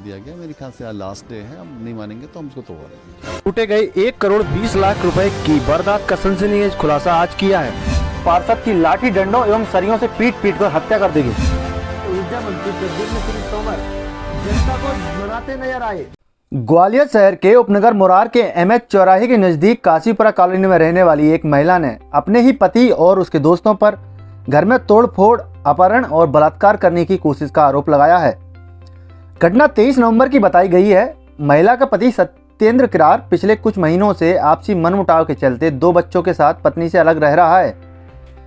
दिया गया। मेरे ख्याल से आज लास्ट डे है, हम नहीं मानेंगे तो हम उसको तोड़वा देंगे। लूटे गए 1 करोड़ 20 लाख रुपए की वारदात का सनसनीखेज खुलासा आज किया है। पार्षद की लाठी डंडों एवं सरियों से पीट पीट कर हत्या कर दी गई। ऊर्जा मंत्री प्रद्युम्न सिंह तोमर जनता को मनाते नजर आए। ग्वालियर शहर के उपनगर मुरार के एमएच चौराहे के नजदीक काशीपुरा कॉलोनी में रहने वाली एक महिला ने अपने ही पति और उसके दोस्तों पर घर में तोड़फोड़, अपहरण और बलात्कार करने की कोशिश का आरोप लगाया है। घटना 23 नवंबर की बताई गई है। महिला का पति सत्येंद्र किरार पिछले कुछ महीनों से आपसी मनमुटाव के चलते 2 बच्चों के साथ पत्नी से अलग रह रहा है।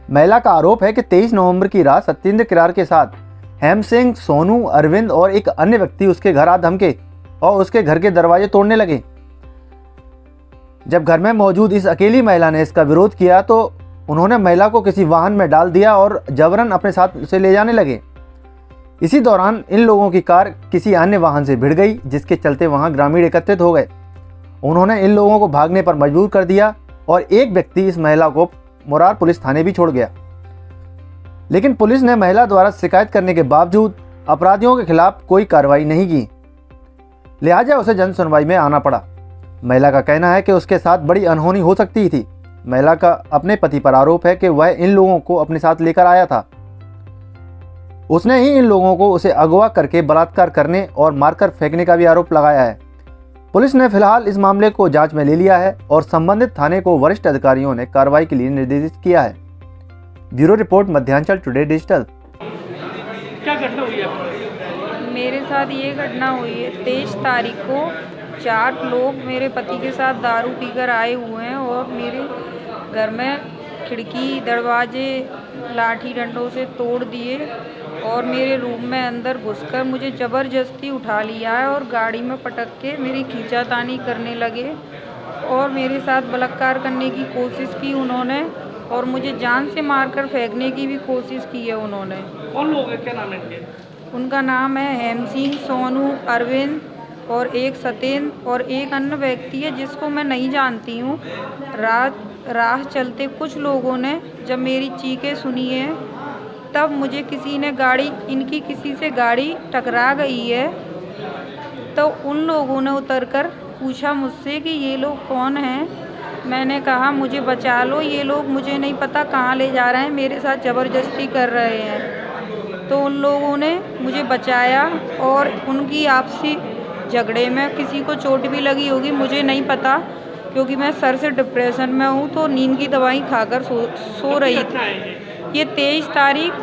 महिला का आरोप है कि 23 नवंबर की रात सत्येंद्र किरार के साथ हेम सिंह, सोनू, अरविंद और एक अन्य व्यक्ति उसके घर आ धमके और उसके घर के दरवाजे तोड़ने लगे। जब घर में मौजूद इस अकेली महिला ने इसका विरोध किया तो उन्होंने महिला को किसी वाहन में डाल दिया और जबरन अपने साथ उसे ले जाने लगे। इसी दौरान इन लोगों की कार किसी अन्य वाहन से भिड़ गई, जिसके चलते वहां ग्रामीण एकत्रित हो गए। उन्होंने इन लोगों को भागने पर मजबूर कर दिया और एक व्यक्ति इस महिला को मुरार पुलिस थाने भी छोड़ गया। लेकिन पुलिस ने महिला द्वारा शिकायत करने के बावजूद अपराधियों के खिलाफ कोई कार्रवाई नहीं की, लिहाजा उसे जन सुनवाई में आना पड़ा। महिला का कहना है कि उसके साथ बड़ी अनहोनी हो सकती थी। महिला का अपने पति पर आरोप है कि वह इन लोगों को अपने साथ लेकर आया था। उसने ही इन लोगों को उसे अगवा करके बलात्कार करने और मारकर फेंकने का भी आरोप लगाया है। पुलिस ने फिलहाल इस मामले को जांच में ले लिया है और संबंधित थाने को वरिष्ठ अधिकारियों ने कार्रवाई के लिए निर्देशित किया है। Bureau report, Madhyanchal today digital. क्या घटना हुई है? मेरे साथ ये घटना हुई है 23 तारीख को। 4 लोग मेरे पति के साथ दारू पीकर आए हुए हैं और मेरे घर में खिड़की, दरवाजे लाठी डंडों से तोड़ दिए और मेरे रूम में अंदर घुसकर मुझे ज़बरदस्ती उठा लिया है और गाड़ी में पटक के मेरी खींचातानी करने लगे और मेरे साथ बलात्कार करने की कोशिश की उन्होंने और मुझे जान से मारकर फेंकने की भी कोशिश की है उन्होंने। कौन लोग हैं, क्या नाम है इनके? उनका नाम है हेम सिंह, सोनू, अरविंद और एक सत्येंद्र और एक अन्य व्यक्ति है जिसको मैं नहीं जानती हूँ। राह चलते कुछ लोगों ने जब मेरी चीखें सुनी है तब मुझे किसी ने इनकी किसी से गाड़ी टकरा गई है, तो उन लोगों ने उतरकर पूछा मुझसे कि ये लोग कौन हैं। मैंने कहा मुझे बचा लो, ये लोग मुझे नहीं पता कहाँ ले जा रहे हैं, मेरे साथ ज़बरदस्ती कर रहे हैं। तो उन लोगों ने मुझे बचाया और उनकी आपसी झगड़े में किसी को चोट भी लगी होगी, मुझे नहीं पता, क्योंकि मैं सर से डिप्रेशन में हूँ तो नींद की दवाई खाकर सो रही थी। ये 23 तारीख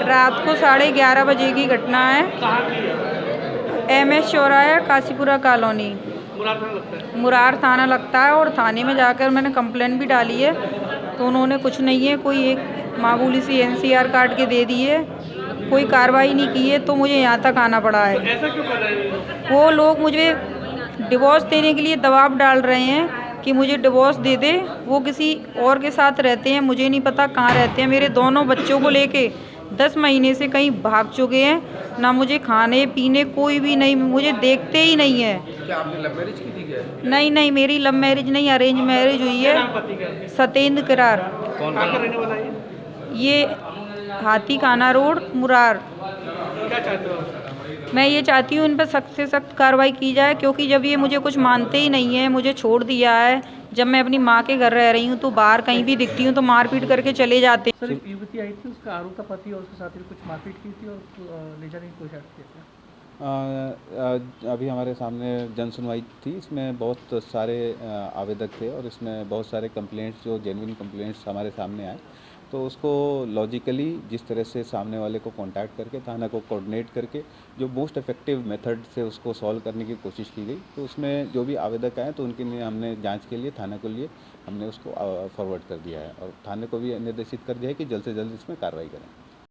रात को 11:30 बजे की घटना है। कहाँ की है? एमएच चौराहा, काशीपुरा कॉलोनी, मुरार थाना लगता है। मुरार थाना लगता है और थाने में जाकर मैंने कंप्लेंट भी डाली है तो उन्होंने कुछ नहीं है, कोई एक मामूली सी एनसीआर काट के दे दी है, कोई कार्रवाई नहीं की है, तो मुझे यहाँ तक आना पड़ा है। तो ऐसा क्यों कर रहे हैं? वो लोग मुझे डिवोर्स देने के लिए दबाव डाल रहे हैं कि मुझे डिवोर्स दे दे। वो किसी और के साथ रहते हैं, मुझे नहीं पता कहाँ रहते हैं। मेरे दोनों बच्चों को लेके 10 महीने से कहीं भाग चुके हैं, ना मुझे खाने पीने कोई भी नहीं, मुझे देखते ही नहीं है। क्या आपने लव मैरिज की थी क्या? नहीं, मेरी लव मैरिज नहीं, अरेंज मैरिज हुई क्या है। नाम पति का? सत्येंद्र किरार। कौन का रहने वाला है? ये हाथी खाना रोड, मुरार। क्या चाहते हो? मैं ये चाहती हूँ इन पर सख्त से सख्त कार्रवाई की जाए, क्योंकि जब ये मुझे कुछ मानते ही नहीं है, मुझे छोड़ दिया है। जब मैं अपनी माँ के घर रह रही हूँ तो बाहर कहीं भी दिखती हूँ तो मारपीट करके चले जाते हैं। सर, एक युवती आई थी, उसका आरोप था पति और उसके साथ कुछ मारपीट की थी और उसको ले जाने की कोशिश की थी। अभी हमारे सामने जन सुनवाई थी, इसमें बहुत सारे आवेदक थे और इसमें बहुत सारे कंप्लेंट्स, जो जेन्युइन कंप्लेंट्स हमारे सामने आए, तो उसको लॉजिकली जिस तरह से सामने वाले को कांटेक्ट करके, थाना को कोऑर्डिनेट करके जो मोस्ट इफेक्टिव मेथड से उसको सॉल्व करने की कोशिश की गई। तो उसमें जो भी आवेदक आए तो उनके लिए हमने जांच के लिए थाना को लिए हमने उसको फॉरवर्ड कर दिया है और थाने को भी निर्देशित कर दिया है कि जल्द से जल्द इसमें कार्रवाई करें।